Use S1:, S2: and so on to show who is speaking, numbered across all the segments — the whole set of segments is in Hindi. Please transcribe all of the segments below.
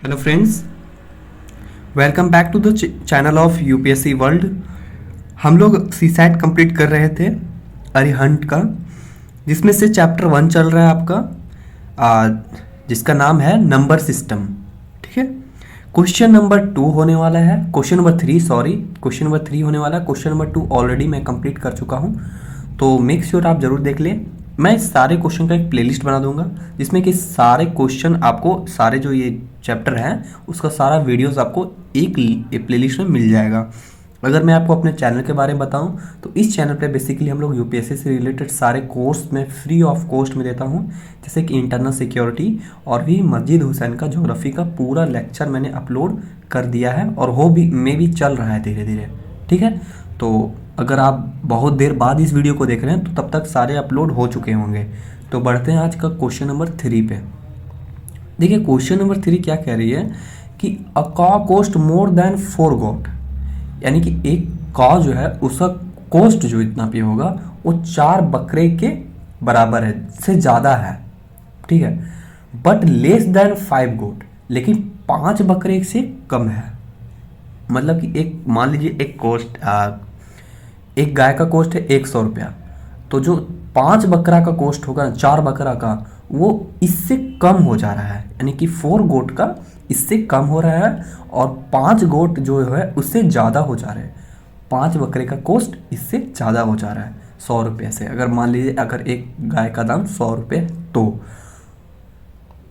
S1: Hello friends, welcome back to the channel of UPSC world. हम लोग सी सैट कंप्लीट कर रहे थे अरिहंट का, जिसमें से चैप्टर 1 चल रहा है आपका, जिसका नाम है नंबर सिस्टम। ठीक है, क्वेश्चन नंबर 2 होने वाला है, question number 3 sorry, question number 3 होने वाला है। क्वेश्चन नंबर 2 ऑलरेडी मैं कंप्लीट कर चुका हूँ, तो मेक श्योर आप जरूर देख लें। मैं इस सारे क्वेश्चन का एक प्लेलिस्ट बना दूंगा, जिसमें कि सारे क्वेश्चन आपको, सारे जो ये चैप्टर हैं उसका सारा वीडियोस आपको एक प्लेलिस्ट में मिल जाएगा। अगर मैं आपको अपने चैनल के बारे में बताऊं तो इस चैनल पे बेसिकली हम लोग यूपीएससी से रिलेटेड सारे कोर्स में फ्री ऑफ कॉस्ट में देता हूं, जैसे कि इंटरनल सिक्योरिटी और भी मस्जिद हुसैन का ज्योग्राफी का पूरा लेक्चर मैंने अपलोड कर दिया है, और वो भी में भी चल रहा है धीरे धीरे। ठीक है, तो अगर आप बहुत देर बाद इस वीडियो को देख रहे हैं तो तब तक सारे अपलोड हो चुके होंगे। तो बढ़ते हैं आज का क्वेश्चन नंबर 3 पे। देखिए क्वेश्चन नंबर 3 क्या कह रही है कि अ कॉ कोस्ट मोर देन 4 गोट, यानी कि एक कॉ जो है उसका कोस्ट जो इतना पे होगा वो 4 बकरे के बराबर है, से ज़्यादा है। ठीक है, बट लेस देन 5 गोट, लेकिन 5 बकरे से कम है। मतलब कि एक मान लीजिए एक गाय का कोस्ट है 100 रुपया, तो जो 5 बकरा का कोस्ट होगा, 4 बकरा का, वो इससे कम हो जा रहा है, यानी कि 4 गोट का इससे कम हो रहा है, और 5 गोट जो है उससे ज़्यादा हो जा रहे हैं। 5 बकरे का कोस्ट इससे ज़्यादा हो जा रहा है 100 रुपये से। अगर मान लीजिए अगर एक गाय का दाम 100 रुपये, तो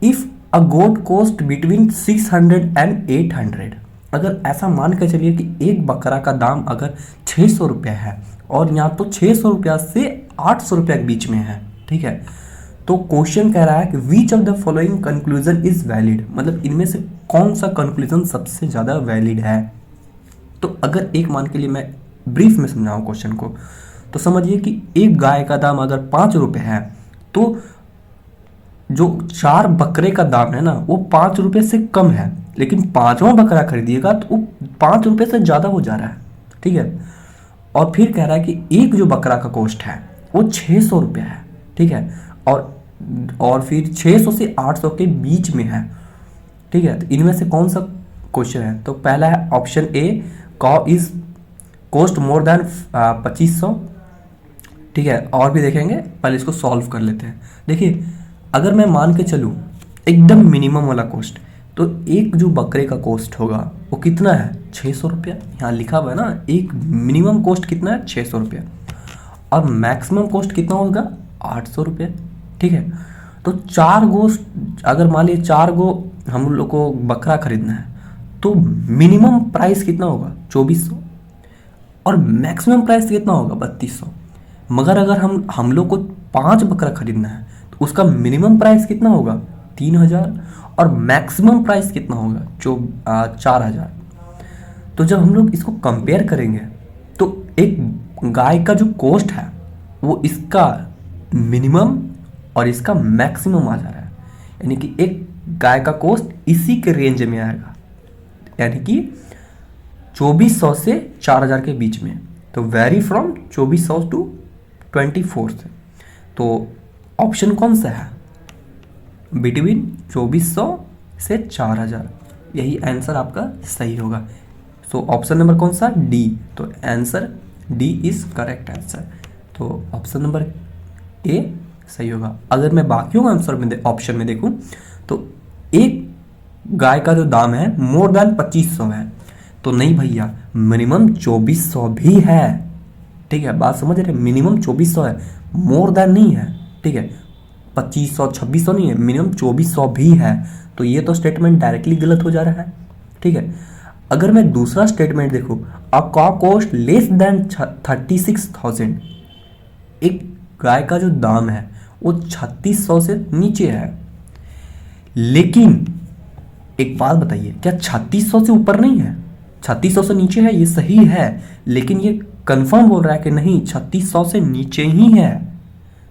S1: if a goat cost between 600 and 800, अगर ऐसा मान के चलिए कि एक बकरा का दाम अगर 600 रुपया है, और यहाँ तो 600 रुपया से 800 रुपया के बीच में है। ठीक है, तो क्वेश्चन कह रहा है कि which of the following conclusion is valid, मतलब इनमें से कौन सा कंक्लूजन सबसे ज़्यादा वैलिड है। तो अगर एक मान के लिए मैं ब्रीफ में समझाऊँ क्वेश्चन को, तो समझिए कि एक गाय का दाम अगर 5 रुपये है, तो जो 4 बकरे का दाम है ना वो 5 रुपये से कम है, लेकिन 5वां बकरा खरीदिएगा तो वो 5 रुपये से ज़्यादा हो जा रहा है। ठीक है, और फिर कह रहा है कि एक जो बकरा का कॉस्ट है वो 600 रुपया है। ठीक है, और फिर 600 से 800 के बीच में है। ठीक है, तो इनमें से कौन सा क्वेश्चन है, तो पहला है ऑप्शन ए, कॉ इज कॉस्ट मोर देन 2500। ठीक है, और भी देखेंगे, पहले इसको सॉल्व कर लेते हैं। देखिए अगर मैं मान के चलूँ एकदम मिनिमम वाला कॉस्ट, तो एक जो बकरे का कॉस्ट होगा वो कितना है, 600 रुपया। यहाँ लिखा हुआ है ना, एक मिनिमम कॉस्ट कितना है, 600 रुपया, और मैक्सिमम कॉस्ट कितना होगा, 800 रुपया। ठीक है, तो 4 गो, अगर मान लीजिए 4 गो हम लोग को बकरा खरीदना है, तो मिनिमम प्राइस कितना होगा, 2400, और मैक्सिमम प्राइस कितना होगा, 3200। मगर अगर हम लोग को 5 बकरा खरीदना है तो उसका मिनिमम प्राइस कितना होगा, 3000, और मैक्सिमम प्राइस कितना होगा, 4000। तो जब हम लोग इसको कंपेयर करेंगे तो एक गाय का जो कॉस्ट है वो इसका मिनिमम और इसका मैक्सिमम आ जा रहा है, यानी कि एक गाय का कॉस्ट इसी के रेंज में आएगा, यानी कि 2400 से 4000 के बीच में। तो वेरी फ्रॉम 2400 टू 24 से, तो ऑप्शन कौन सा है, बिटवीन 2400 से 4000, यही आंसर आपका सही होगा। सो ऑप्शन नंबर कौन सा, डी, तो answer D is correct answer. तो ऑप्शन नंबर ए सही होगा। अगर मैं बाकियों का आंसर में ऑप्शन में देखूं तो एक गाय का जो दाम है मोर देन 2500 है, तो नहीं भैया, मिनिमम 2400 भी है। ठीक है, बात समझ रहे, मिनिमम 2400 है, मोर देन नहीं है। ठीक है, 2500 2600 नहीं है, मिनिमम 2400 भी है। तो ये तो स्टेटमेंट डायरेक्टली गलत हो जा रहा है। ठीक है, अगर मैं दूसरा स्टेटमेंट देखूं, अ कॉ कोस्ट लेस देन 36,000, एक गाय का जो दाम है वो 3600 से नीचे है, लेकिन एक बात बताइए, क्या 3600 से ऊपर नहीं है, 3600 से नीचे है, ये सही है, लेकिन ये कंफर्म बोल रहा है कि नहीं 3600 से नीचे ही है।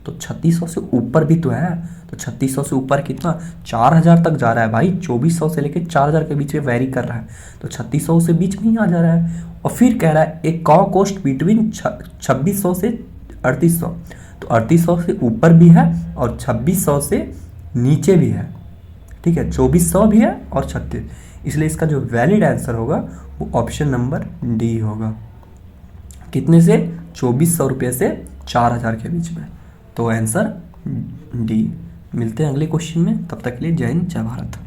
S1: तो 3600 से ऊपर भी तो है, तो 3600 से ऊपर कितना, 4000 तक जा रहा है भाई, 2400 से लेकर 4000 के बीच में वेरी कर रहा है, तो 3600 से बीच में ही आ जा रहा है। और फिर कह रहा है एक कॉ कोस्ट बिटवीन 2600 से 3800, तो 3800 से ऊपर भी है और 2600 से नीचे भी है। ठीक है, 2400 भी है और 36, इसलिए इसका जो वैलिड आंसर होगा वो ऑप्शन नंबर डी होगा। कितने से? 2400 रुपये से 4000 के बीच में, तो आंसर डी। मिलते हैं अगले क्वेश्चन में, तब तक के लिए जय हिंद जय भारत।